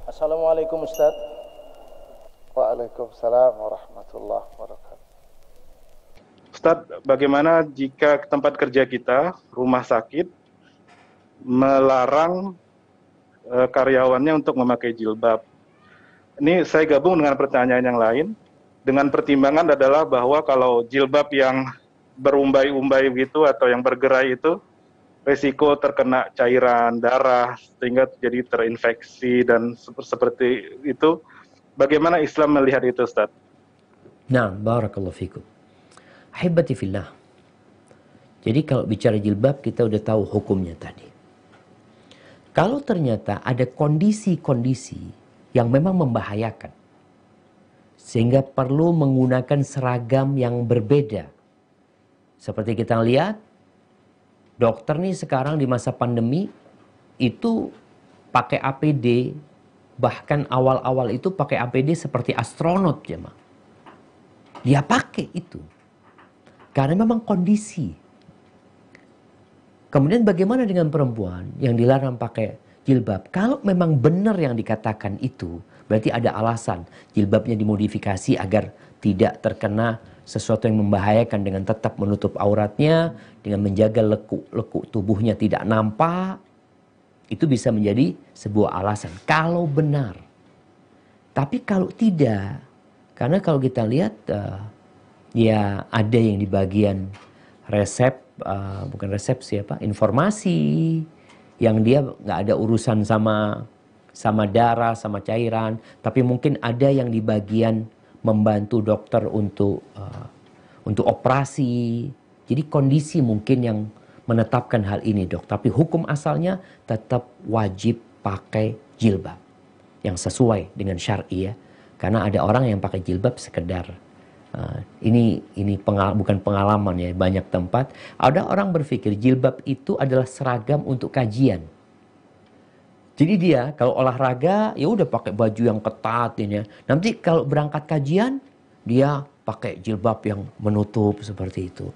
Assalamualaikum Ustaz. Waalaikumsalam warahmatullahi wabarakatuh. Ustadz, bagaimana jika tempat kerja kita, rumah sakit, melarang karyawannya untuk memakai jilbab? Ini saya gabung dengan pertanyaan yang lain. Dengan pertimbangan adalah bahwa kalau jilbab yang berumbai-umbai gitu atau yang bergerai itu, resiko terkena cairan darah sehingga jadi terinfeksi dan seperti itu. Bagaimana Islam melihat itu, Ustadz? Nah, barakallahu fikum. Ahibati fillah. Jadi kalau bicara jilbab kita udah tahu hukumnya tadi. Kalau ternyata ada kondisi-kondisi yang memang membahayakan, sehingga perlu menggunakan seragam yang berbeda. Seperti kita lihat, dokter nih sekarang di masa pandemi itu pakai APD, bahkan awal-awal itu pakai APD seperti astronot jemaah. Dia pakai itu. Karena memang kondisi. Kemudian bagaimana dengan perempuan yang dilarang pakai jilbab? Kalau memang benar yang dikatakan itu, berarti ada alasan jilbabnya dimodifikasi agar tidak terkena sesuatu yang membahayakan dengan tetap menutup auratnya, dengan menjaga lekuk-lekuk tubuhnya tidak nampak. Itu bisa menjadi sebuah alasan. Kalau benar. Tapi kalau tidak, karena kalau kita lihat ya ada yang di bagian resep, bukan resepsi apa, informasi yang dia nggak ada urusan sama darah, sama cairan, tapi mungkin ada yang di bagian membantu dokter untuk operasi. Jadi kondisi mungkin yang menetapkan hal ini, Dok. Tapi hukum asalnya tetap wajib pakai jilbab yang sesuai dengan syar'i ya. Karena ada orang yang pakai jilbab sekedar ini bukan pengalaman ya, banyak tempat ada orang berpikir jilbab itu adalah seragam untuk kajian. Jadi dia kalau olahraga ya udah pakai baju yang ketat ini ya. Nanti kalau berangkat kajian dia pakai jilbab yang menutup seperti itu.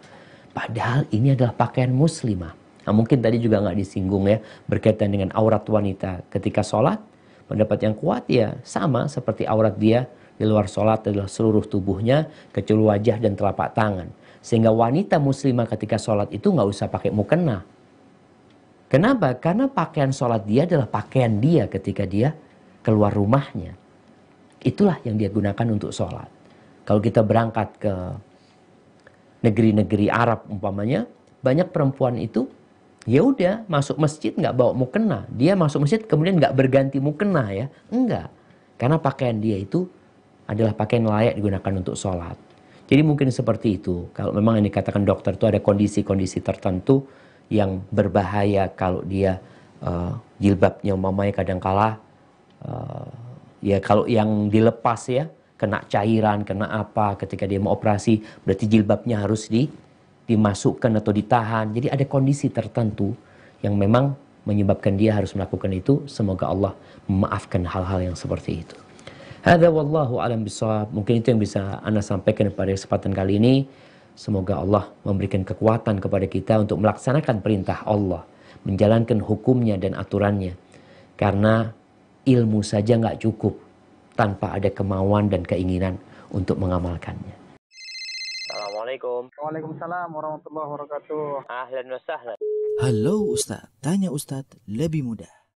Padahal ini adalah pakaian muslimah. Nah, mungkin tadi juga nggak disinggung ya berkaitan dengan aurat wanita ketika sholat. Pendapat yang kuat ya sama seperti aurat dia di luar sholat adalah seluruh tubuhnya kecuali wajah dan telapak tangan. Sehingga wanita muslimah ketika sholat itu nggak usah pakai mukena. Kenapa? Karena pakaian sholat dia adalah pakaian dia ketika dia keluar rumahnya. Itulah yang dia gunakan untuk sholat. Kalau kita berangkat ke negeri-negeri Arab umpamanya, banyak perempuan itu ya udah masuk masjid nggak bawa mukena. Dia masuk masjid kemudian nggak berganti mukena ya. Enggak. Karena pakaian dia itu adalah pakaian layak digunakan untuk sholat. Jadi mungkin seperti itu. Kalau memang yang dikatakan dokter itu ada kondisi-kondisi tertentu yang berbahaya kalau dia jilbabnya umpamanya kadangkala ya kalau yang dilepas ya kena cairan, kena apa ketika dia mau operasi berarti jilbabnya harus dimasukkan atau ditahan. Jadi ada kondisi tertentu yang memang menyebabkan dia harus melakukan itu. Semoga Allah memaafkan hal-hal yang seperti itu. Hadza wallahu alam bisawab. Mungkin itu yang bisa Anda sampaikan pada kesempatan kali ini. Semoga Allah memberikan kekuatan kepada kita untuk melaksanakan perintah Allah, menjalankan hukumnya dan aturannya. Karena ilmu saja nggak cukup tanpa ada kemauan dan keinginan untuk mengamalkannya. Assalamualaikum. Waalaikumsalam warahmatullahi wabarakatuh. Ahlan wa sahlan. Halo Ustadz, tanya Ustadz lebih mudah.